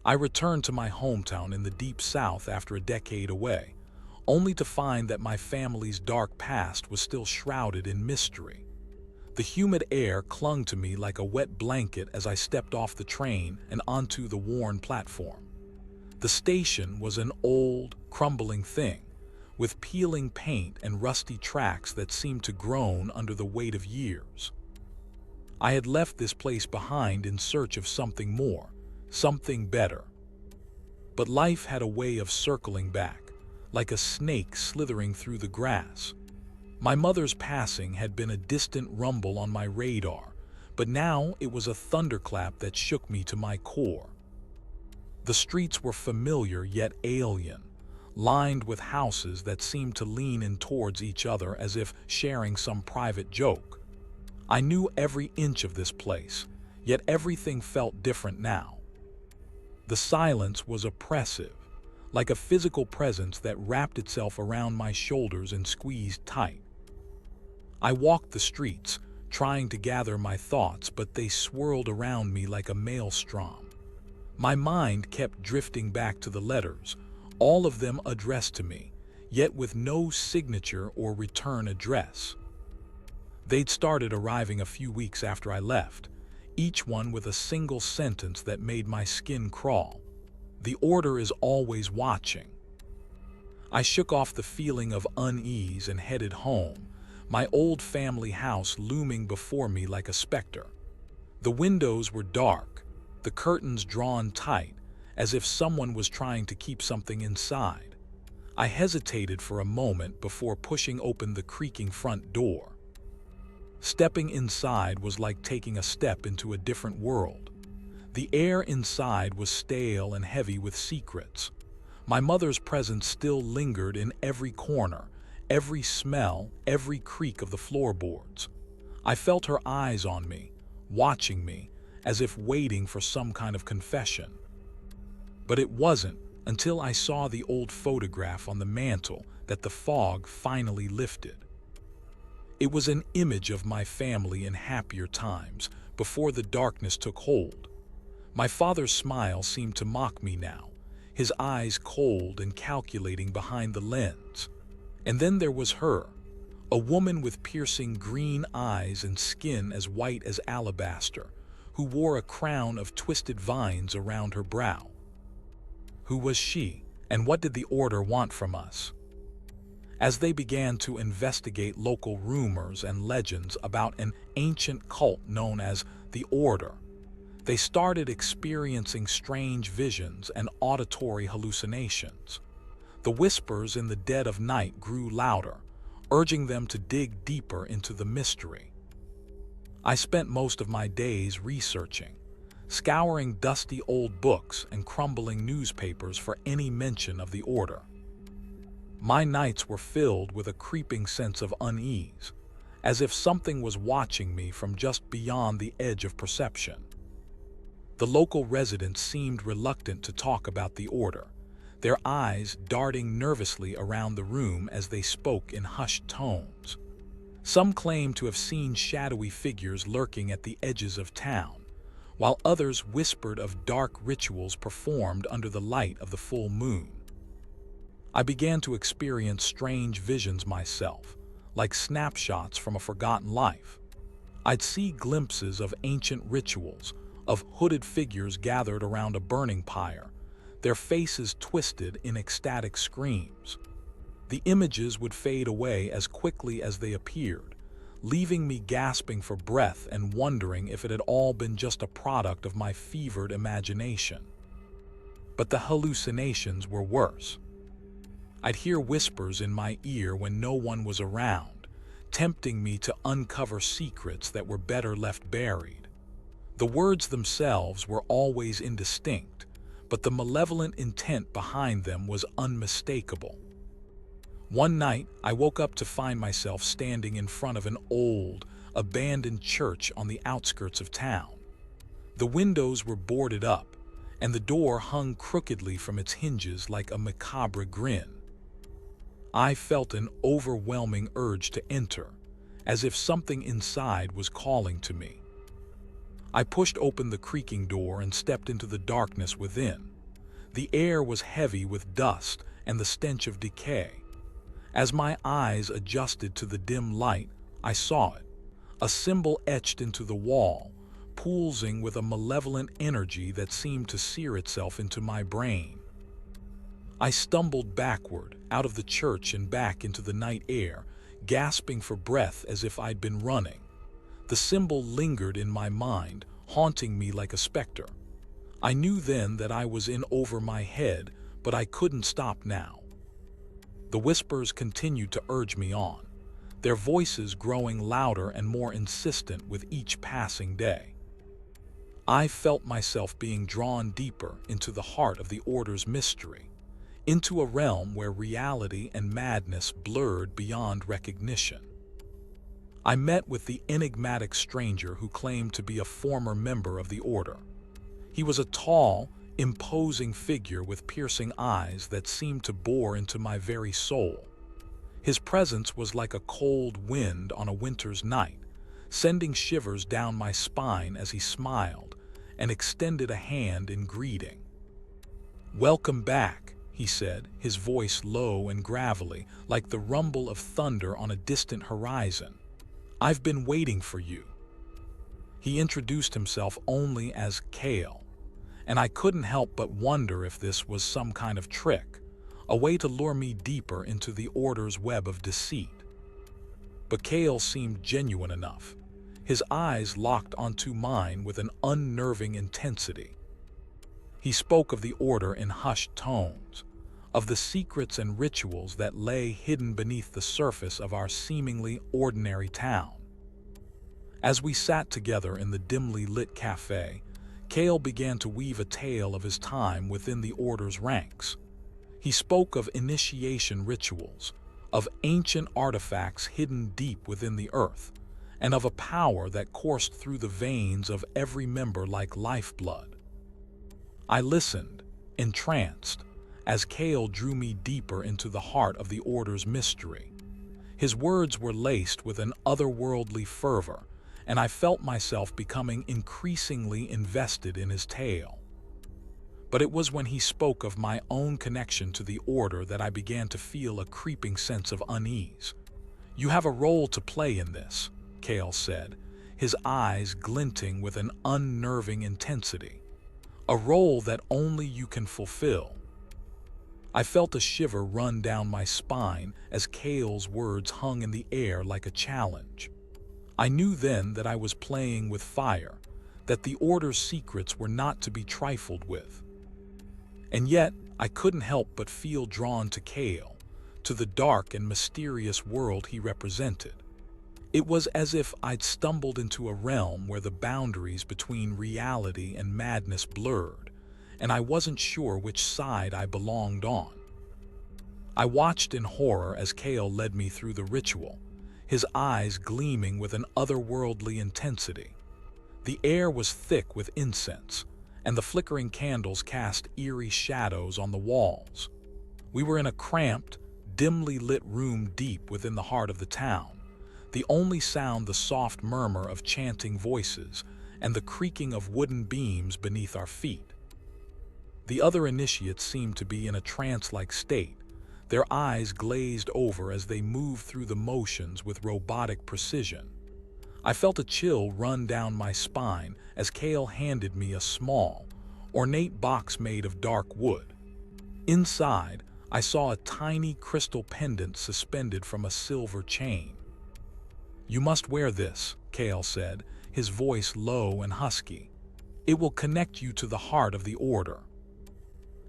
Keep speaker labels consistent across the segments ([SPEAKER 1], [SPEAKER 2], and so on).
[SPEAKER 1] I returned to my hometown in the deep South after a decade away, only to find that my family's dark past was still shrouded in mystery. The humid air clung to me like a wet blanket as I stepped off the train and onto the worn platform. The station was an old, crumbling thing, with peeling paint and rusty tracks that seemed to groan under the weight of years. I had left this place behind in search of something more, something better. But life had a way of circling back, like a snake slithering through the grass. My mother's passing had been a distant rumble on my radar, but now it was a thunderclap that shook me to my core. The streets were familiar yet alien, lined with houses that seemed to lean in towards each other as if sharing some private joke. I knew every inch of this place, yet everything felt different now. The silence was oppressive, like a physical presence that wrapped itself around my shoulders and squeezed tight. I walked the streets, trying to gather my thoughts, but they swirled around me like a maelstrom. My mind kept drifting back to the letters, all of them addressed to me, yet with no signature or return address. They'd started arriving a few weeks after I left, each one with a single sentence that made my skin crawl. The order is always watching. I shook off the feeling of unease and headed home, my old family house looming before me like a specter. The windows were dark, the curtains drawn tight, as if someone was trying to keep something inside. I hesitated for a moment before pushing open the creaking front door. Stepping inside was like taking a step into a different world. The air inside was stale and heavy with secrets. My mother's presence still lingered in every corner, every smell, every creak of the floorboards. I felt her eyes on me, watching me, as if waiting for some kind of confession. But it wasn't until I saw the old photograph on the mantel that the fog finally lifted. It was an image of my family in happier times, before the darkness took hold. My father's smile seemed to mock me now, his eyes cold and calculating behind the lens. And then there was her, a woman with piercing green eyes and skin as white as alabaster, who wore a crown of twisted vines around her brow. Who was she, and what did the order want from us? As they began to investigate local rumors and legends about an ancient cult known as the Order, they started experiencing strange visions and auditory hallucinations. The whispers in the dead of night grew louder, urging them to dig deeper into the mystery. I spent most of my days researching, scouring dusty old books and crumbling newspapers for any mention of the Order. My nights were filled with a creeping sense of unease, as if something was watching me from just beyond the edge of perception. The local residents seemed reluctant to talk about the Order, their eyes darting nervously around the room as they spoke in hushed tones. Some claimed to have seen shadowy figures lurking at the edges of town, while others whispered of dark rituals performed under the light of the full moon. I began to experience strange visions myself, like snapshots from a forgotten life. I'd see glimpses of ancient rituals, of hooded figures gathered around a burning pyre, their faces twisted in ecstatic screams. The images would fade away as quickly as they appeared, leaving me gasping for breath and wondering if it had all been just a product of my fevered imagination. But the hallucinations were worse. I'd hear whispers in my ear when no one was around, tempting me to uncover secrets that were better left buried. The words themselves were always indistinct, but the malevolent intent behind them was unmistakable. One night, I woke up to find myself standing in front of an old, abandoned church on the outskirts of town. The windows were boarded up, and the door hung crookedly from its hinges like a macabre grin. I felt an overwhelming urge to enter, as if something inside was calling to me. I pushed open the creaking door and stepped into the darkness within. The air was heavy with dust and the stench of decay. As my eyes adjusted to the dim light, I saw it, a symbol etched into the wall, pulsing with a malevolent energy that seemed to sear itself into my brain. I stumbled backward, out of the church and back into the night air, gasping for breath as if I'd been running. The symbol lingered in my mind, haunting me like a specter. I knew then that I was in over my head, but I couldn't stop now. The whispers continued to urge me on, their voices growing louder and more insistent with each passing day. I felt myself being drawn deeper into the heart of the Order's mystery, into a realm where reality and madness blurred beyond recognition. I met with the enigmatic stranger who claimed to be a former member of the Order. He was a tall, imposing figure with piercing eyes that seemed to bore into my very soul. His presence was like a cold wind on a winter's night, sending shivers down my spine as he smiled and extended a hand in greeting. "Welcome back," he said, his voice low and gravelly, like the rumble of thunder on a distant horizon. "I've been waiting for you." He introduced himself only as Kale, and I couldn't help but wonder if this was some kind of trick, a way to lure me deeper into the Order's web of deceit. But Kale seemed genuine enough, his eyes locked onto mine with an unnerving intensity. He spoke of the Order in hushed tones, of the secrets and rituals that lay hidden beneath the surface of our seemingly ordinary town. As we sat together in the dimly lit cafe, Kale began to weave a tale of his time within the Order's ranks. He spoke of initiation rituals, of ancient artifacts hidden deep within the earth, and of a power that coursed through the veins of every member like lifeblood. I listened, entranced, as Kale drew me deeper into the heart of the Order's mystery. His words were laced with an otherworldly fervor, and I felt myself becoming increasingly invested in his tale. But it was when he spoke of my own connection to the Order that I began to feel a creeping sense of unease. "You have a role to play in this," Kale said, his eyes glinting with an unnerving intensity. "A role that only you can fulfill." I felt a shiver run down my spine as Kale's words hung in the air like a challenge. I knew then that I was playing with fire, that the Order's secrets were not to be trifled with. And yet, I couldn't help but feel drawn to Kale, to the dark and mysterious world he represented. It was as if I'd stumbled into a realm where the boundaries between reality and madness blurred, and I wasn't sure which side I belonged on. I watched in horror as Kale led me through the ritual, his eyes gleaming with an otherworldly intensity. The air was thick with incense, and the flickering candles cast eerie shadows on the walls. We were in a cramped, dimly lit room deep within the heart of the town, the only sound the soft murmur of chanting voices and the creaking of wooden beams beneath our feet. The other initiates seemed to be in a trance-like state, their eyes glazed over as they moved through the motions with robotic precision. I felt a chill run down my spine as Kale handed me a small, ornate box made of dark wood. Inside, I saw a tiny crystal pendant suspended from a silver chain. "You must wear this," Kale said, his voice low and husky. "It will connect you to the heart of the Order."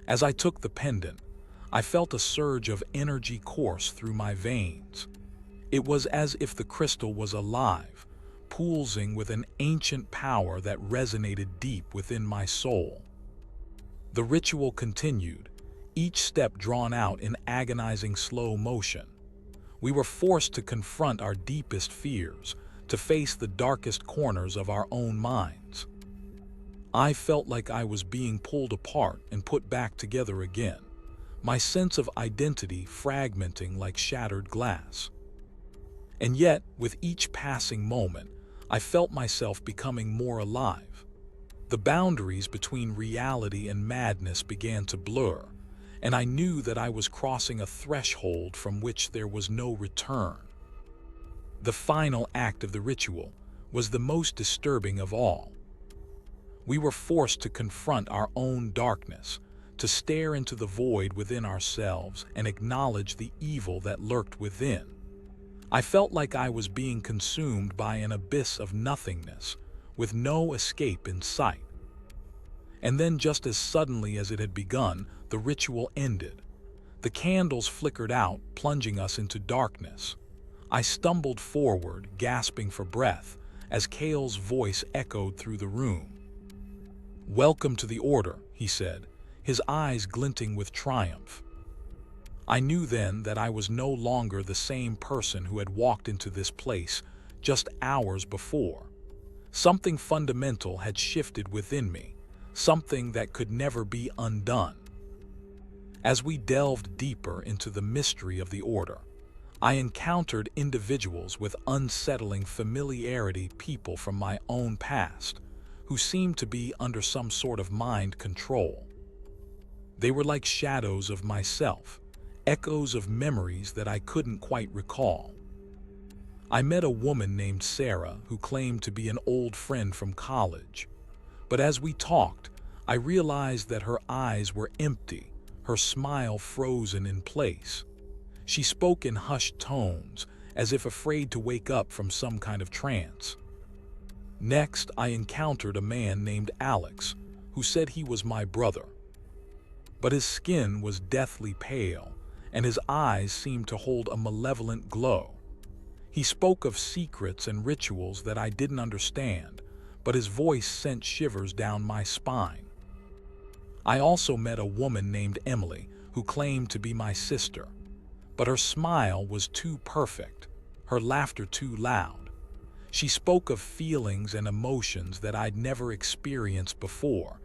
[SPEAKER 1] As I took the pendant, I felt a surge of energy course through my veins. It was as if the crystal was alive, pulsing with an ancient power that resonated deep within my soul. The ritual continued, each step drawn out in agonizing slow motion. We were forced to confront our deepest fears, to face the darkest corners of our own minds. I felt like I was being pulled apart and put back together again, my sense of identity fragmenting like shattered glass. And yet, with each passing moment, I felt myself becoming more alive. The boundaries between reality and madness began to blur, and I knew that I was crossing a threshold from which there was no return. The final act of the ritual was the most disturbing of all. We were forced to confront our own darkness, to stare into the void within ourselves and acknowledge the evil that lurked within. I felt like I was being consumed by an abyss of nothingness, with no escape in sight. And then, just as suddenly as it had begun, the ritual ended. The candles flickered out, plunging us into darkness. I stumbled forward, gasping for breath, as Kale's voice echoed through the room. "Welcome to the Order," he said, his eyes glinting with triumph. I knew then that I was no longer the same person who had walked into this place just hours before. Something fundamental had shifted within me, something that could never be undone. As we delved deeper into the mystery of the Order, I encountered individuals with unsettling familiarity, people from my own past, who seemed to be under some sort of mind control. They were like shadows of myself, echoes of memories that I couldn't quite recall. I met a woman named Sarah who claimed to be an old friend from college, but as we talked, I realized that her eyes were empty, her smile frozen in place. She spoke in hushed tones, as if afraid to wake up from some kind of trance. Next, I encountered a man named Alex, who said he was my brother. But his skin was deathly pale, and his eyes seemed to hold a malevolent glow. He spoke of secrets and rituals that I didn't understand, but his voice sent shivers down my spine. I also met a woman named Emily, who claimed to be my sister. But her smile was too perfect, her laughter too loud. She spoke of feelings and emotions that I'd never experienced before,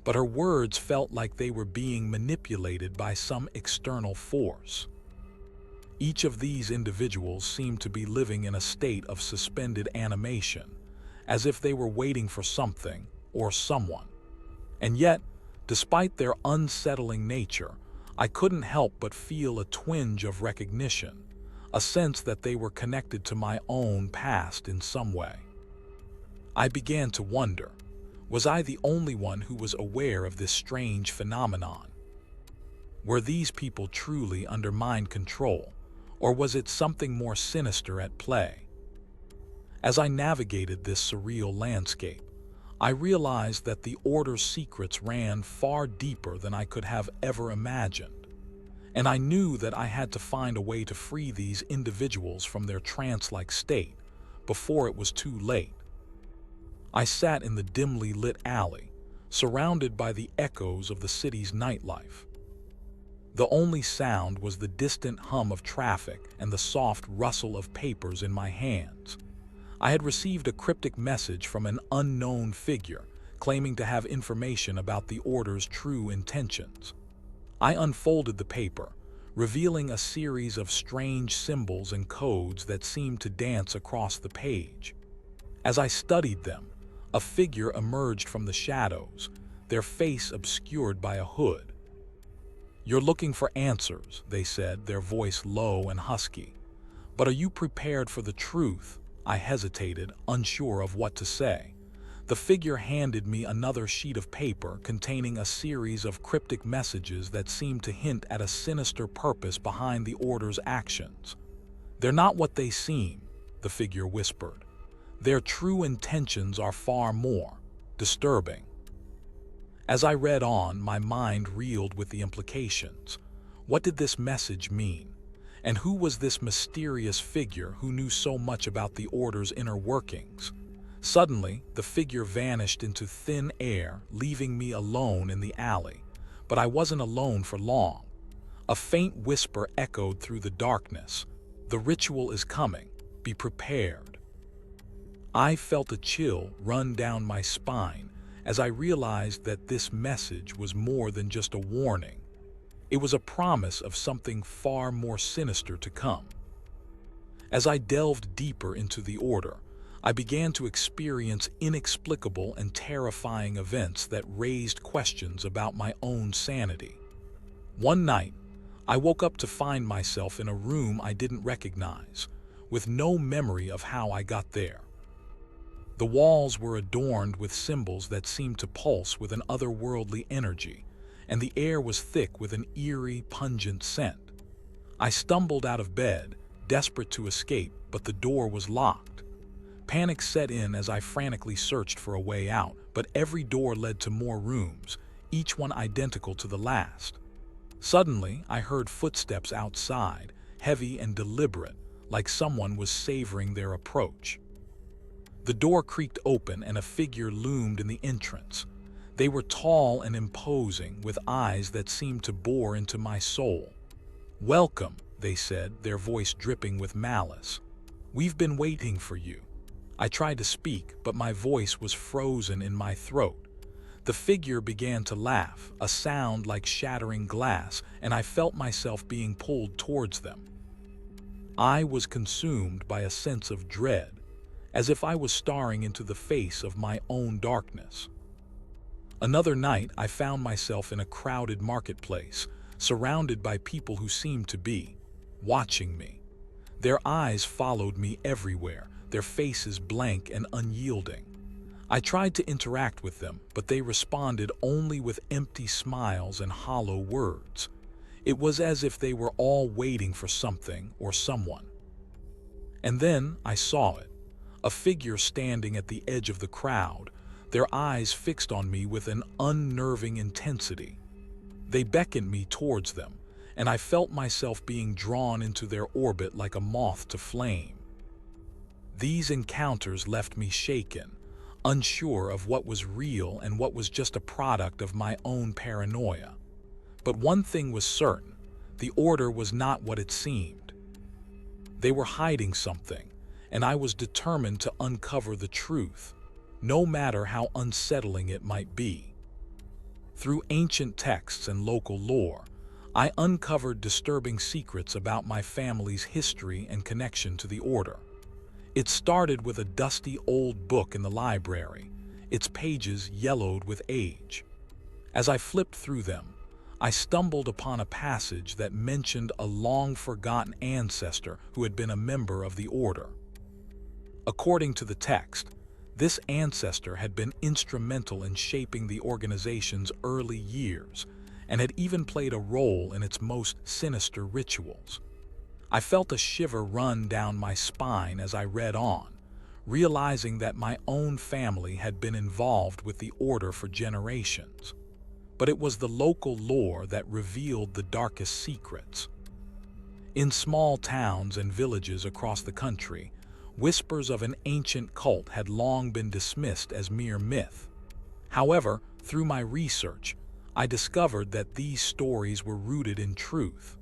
[SPEAKER 1] but her words felt like they were being manipulated by some external force. Each of these individuals seemed to be living in a state of suspended animation, as if they were waiting for something or someone. And yet, despite their unsettling nature, I couldn't help but feel a twinge of recognition, a sense that they were connected to my own past in some way. I began to wonder, was I the only one who was aware of this strange phenomenon? Were these people truly under mind control, or was it something more sinister at play? As I navigated this surreal landscape, I realized that the Order's secrets ran far deeper than I could have ever imagined, and I knew that I had to find a way to free these individuals from their trance-like state before it was too late. I sat in the dimly lit alley, surrounded by the echoes of the city's nightlife. The only sound was the distant hum of traffic and the soft rustle of papers in my hands. I had received a cryptic message from an unknown figure, claiming to have information about the Order's true intentions. I unfolded the paper, revealing a series of strange symbols and codes that seemed to dance across the page. As I studied them, a figure emerged from the shadows, their face obscured by a hood. "You're looking for answers," they said, their voice low and husky. "But are you prepared for the truth?" I hesitated, unsure of what to say. The figure handed me another sheet of paper containing a series of cryptic messages that seemed to hint at a sinister purpose behind the Order's actions. "They're not what they seem," the figure whispered. "Their true intentions are far more disturbing." As I read on, my mind reeled with the implications. What did this message mean? And who was this mysterious figure who knew so much about the Order's inner workings? Suddenly, the figure vanished into thin air, leaving me alone in the alley. But I wasn't alone for long. A faint whisper echoed through the darkness. "The ritual is coming. Be prepared." I felt a chill run down my spine as I realized that this message was more than just a warning. It was a promise of something far more sinister to come. As I delved deeper into the Order, I began to experience inexplicable and terrifying events that raised questions about my own sanity. One night, I woke up to find myself in a room I didn't recognize, with no memory of how I got there. The walls were adorned with symbols that seemed to pulse with an otherworldly energy, and the air was thick with an eerie, pungent scent. I stumbled out of bed, desperate to escape, but the door was locked. Panic set in as I frantically searched for a way out, but every door led to more rooms, each one identical to the last. Suddenly, I heard footsteps outside, heavy and deliberate, like someone was savoring their approach. The door creaked open and a figure loomed in the entrance. They were tall and imposing, with eyes that seemed to bore into my soul. "Welcome," they said, their voice dripping with malice. "We've been waiting for you." I tried to speak, but my voice was frozen in my throat. The figure began to laugh, a sound like shattering glass, and I felt myself being pulled towards them. I was consumed by a sense of dread, as if I was staring into the face of my own darkness. Another night, I found myself in a crowded marketplace, surrounded by people who seemed to be watching me. Their eyes followed me everywhere, their faces blank and unyielding. I tried to interact with them, but they responded only with empty smiles and hollow words. It was as if they were all waiting for something or someone. And then I saw it, a figure standing at the edge of the crowd, their eyes fixed on me with an unnerving intensity. They beckoned me towards them, and I felt myself being drawn into their orbit like a moth to flame. These encounters left me shaken, unsure of what was real and what was just a product of my own paranoia. But one thing was certain: the order was not what it seemed. They were hiding something, and I was determined to uncover the truth, no matter how unsettling it might be. Through ancient texts and local lore, I uncovered disturbing secrets about my family's history and connection to the order. It started with a dusty old book in the library, its pages yellowed with age. As I flipped through them, I stumbled upon a passage that mentioned a long-forgotten ancestor who had been a member of the order. According to the text, this ancestor had been instrumental in shaping the organization's early years and had even played a role in its most sinister rituals. I felt a shiver run down my spine as I read on, realizing that my own family had been involved with the order for generations. But it was the local lore that revealed the darkest secrets. In small towns and villages across the country, whispers of an ancient cult had long been dismissed as mere myth. However, through my research, I discovered that these stories were rooted in truth.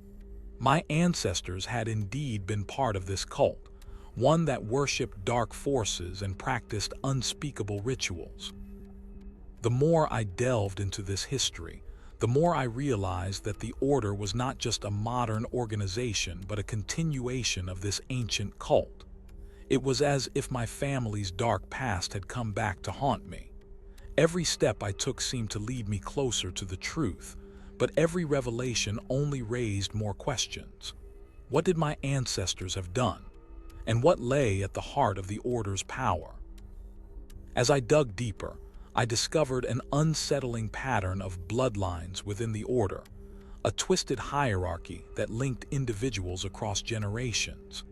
[SPEAKER 1] My ancestors had indeed been part of this cult, one that worshipped dark forces and practiced unspeakable rituals. The more I delved into this history, the more I realized that the order was not just a modern organization, but a continuation of this ancient cult. It was as if my family's dark past had come back to haunt me. Every step I took seemed to lead me closer to the truth, but every revelation only raised more questions. What did my ancestors have done? And what lay at the heart of the order's power? As I dug deeper, I discovered an unsettling pattern of bloodlines within the order, a twisted hierarchy that linked individuals across generations.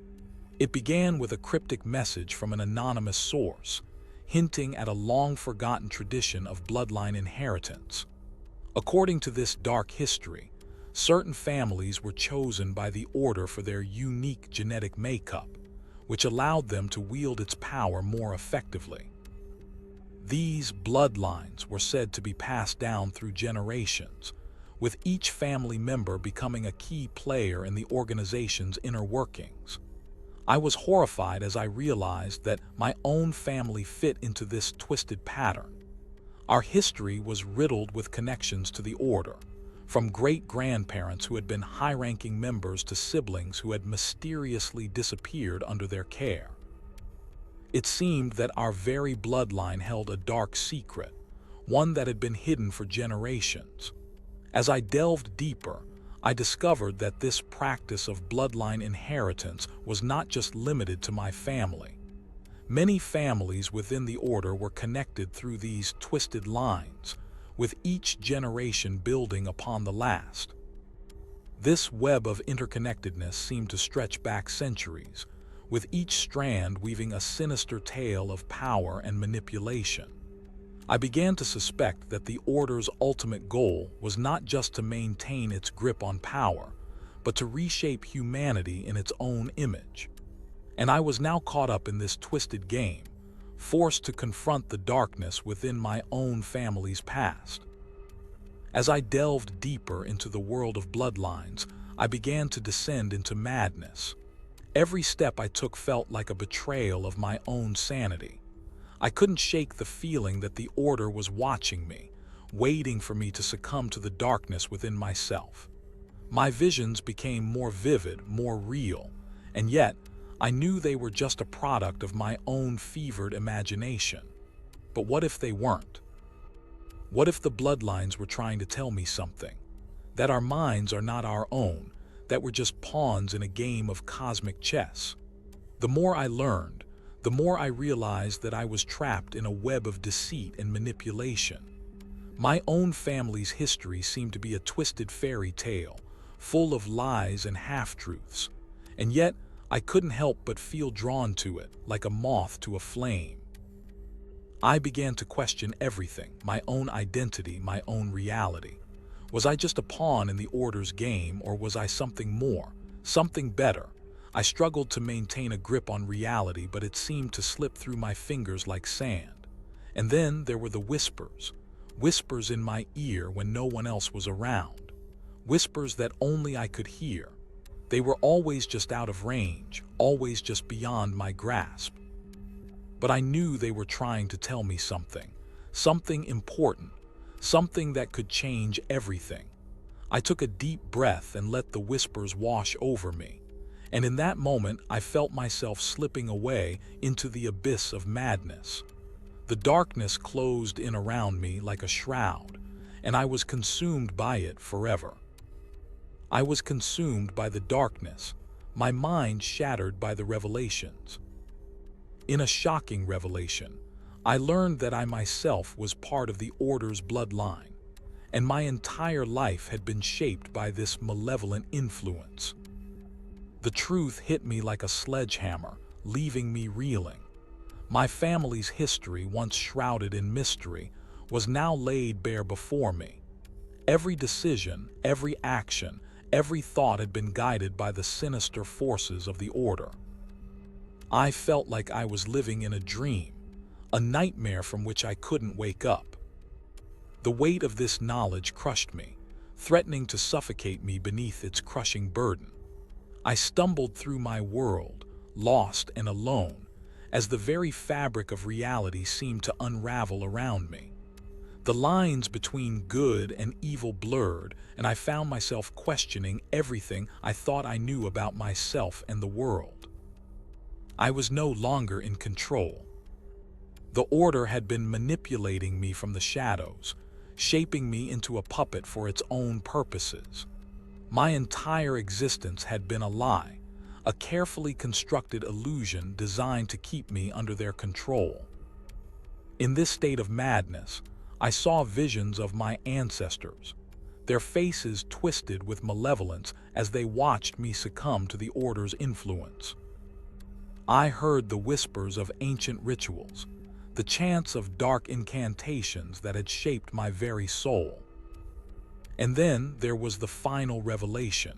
[SPEAKER 1] It began with a cryptic message from an anonymous source, hinting at a long-forgotten tradition of bloodline inheritance. According to this dark history, certain families were chosen by the order for their unique genetic makeup, which allowed them to wield its power more effectively. These bloodlines were said to be passed down through generations, with each family member becoming a key player in the organization's inner workings. I was horrified as I realized that my own family fit into this twisted pattern. Our history was riddled with connections to the order, from great-grandparents who had been high-ranking members to siblings who had mysteriously disappeared under their care. It seemed that our very bloodline held a dark secret, one that had been hidden for generations. As I delved deeper, I discovered that this practice of bloodline inheritance was not just limited to my family. Many families within the order were connected through these twisted lines, with each generation building upon the last. This web of interconnectedness seemed to stretch back centuries, with each strand weaving a sinister tale of power and manipulation. I began to suspect that the Order's ultimate goal was not just to maintain its grip on power, but to reshape humanity in its own image. And I was now caught up in this twisted game, forced to confront the darkness within my own family's past. As I delved deeper into the world of bloodlines, I began to descend into madness. Every step I took felt like a betrayal of my own sanity. I couldn't shake the feeling that the Order was watching me, waiting for me to succumb to the darkness within myself. My visions became more vivid, more real, and yet I knew they were just a product of my own fevered imagination. But what if they weren't? What if the bloodlines were trying to tell me something? That our minds are not our own, that we're just pawns in a game of cosmic chess. The more I learned, the more I realized that I was trapped in a web of deceit and manipulation. My own family's history seemed to be a twisted fairy tale, full of lies and half-truths, and yet I couldn't help but feel drawn to it, like a moth to a flame. I began to question everything, my own identity, my own reality. Was I just a pawn in the Order's game, or was I something more, something better? I struggled to maintain a grip on reality, but it seemed to slip through my fingers like sand. And then there were the whispers in my ear when no one else was around, whispers that only I could hear. They were always just out of range, always just beyond my grasp. But I knew they were trying to tell me something, something important, something that could change everything. I took a deep breath and let the whispers wash over me. And in that moment, I felt myself slipping away into the abyss of madness. The darkness closed in around me like a shroud, and I was consumed by it forever. I was consumed by the darkness, my mind shattered by the revelations. In a shocking revelation, I learned that I myself was part of the Order's bloodline, and my entire life had been shaped by this malevolent influence. The truth hit me like a sledgehammer, leaving me reeling. My family's history, once shrouded in mystery, was now laid bare before me. Every decision, every action, every thought had been guided by the sinister forces of the Order. I felt like I was living in a dream, a nightmare from which I couldn't wake up. The weight of this knowledge crushed me, threatening to suffocate me beneath its crushing burden. I stumbled through my world, lost and alone, as the very fabric of reality seemed to unravel around me. The lines between good and evil blurred, and I found myself questioning everything I thought I knew about myself and the world. I was no longer in control. The Order had been manipulating me from the shadows, shaping me into a puppet for its own purposes. My entire existence had been a lie, a carefully constructed illusion designed to keep me under their control. In this state of madness, I saw visions of my ancestors, their faces twisted with malevolence as they watched me succumb to the Order's influence. I heard the whispers of ancient rituals, the chants of dark incantations that had shaped my very soul. And then there was the final revelation.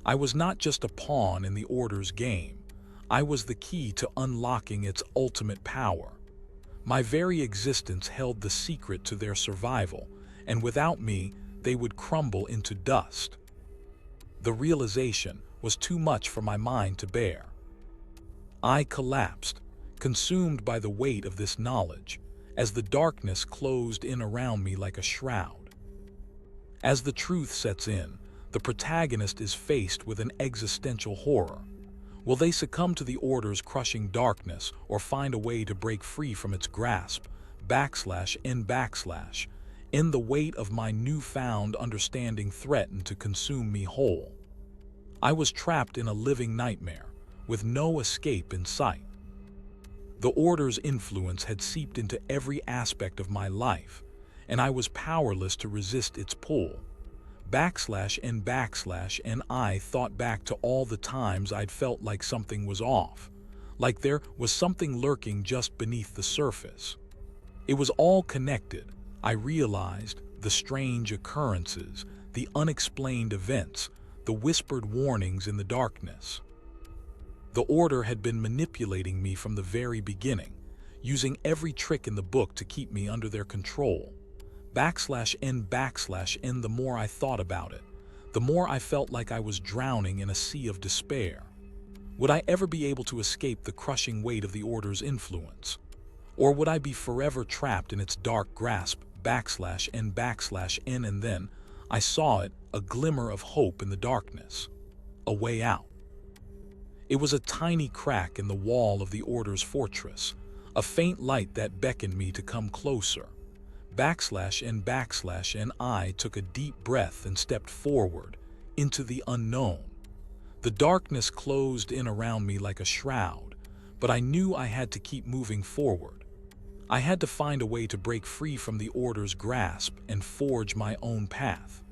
[SPEAKER 1] I was not just a pawn in the Order's game. I was the key to unlocking its ultimate power. My very existence held the secret to their survival, and without me, they would crumble into dust. The realization was too much for my mind to bear. I collapsed, consumed by the weight of this knowledge, as the darkness closed in around me like a shroud. As the truth sets in, the protagonist is faced with an existential horror. Will they succumb to the Order's crushing darkness or find a way to break free from its grasp, in the weight of my newfound understanding threatened to consume me whole? I was trapped in a living nightmare, with no escape in sight. The Order's influence had seeped into every aspect of my life, and I was powerless to resist its pull. And I thought back to all the times I'd felt like something was off, like there was something lurking just beneath the surface. It was all connected, I realized, the strange occurrences, the unexplained events, the whispered warnings in the darkness. The Order had been manipulating me from the very beginning, using every trick in the book to keep me under their control. The more I thought about it, the more I felt like I was drowning in a sea of despair. Would I ever be able to escape the crushing weight of the Order's influence? Or would I be forever trapped in its dark grasp, and then I saw it, a glimmer of hope in the darkness. A way out. It was a tiny crack in the wall of the Order's fortress, a faint light that beckoned me to come closer. And I took a deep breath and stepped forward, into the unknown. The darkness closed in around me like a shroud, but I knew I had to keep moving forward. I had to find a way to break free from the Order's grasp and forge my own path.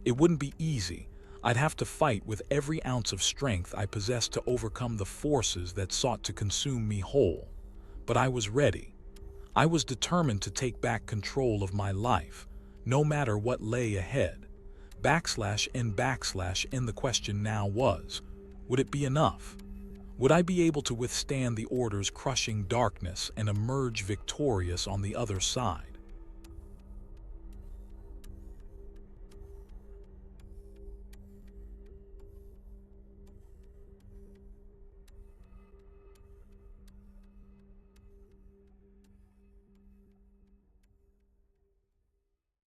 [SPEAKER 1] It wouldn't be easy. I'd have to fight with every ounce of strength I possessed to overcome the forces that sought to consume me whole. But I was ready. I was determined to take back control of my life, no matter what lay ahead. And the question now was, would it be enough? Would I be able to withstand the Order's crushing darkness and emerge victorious on the other side?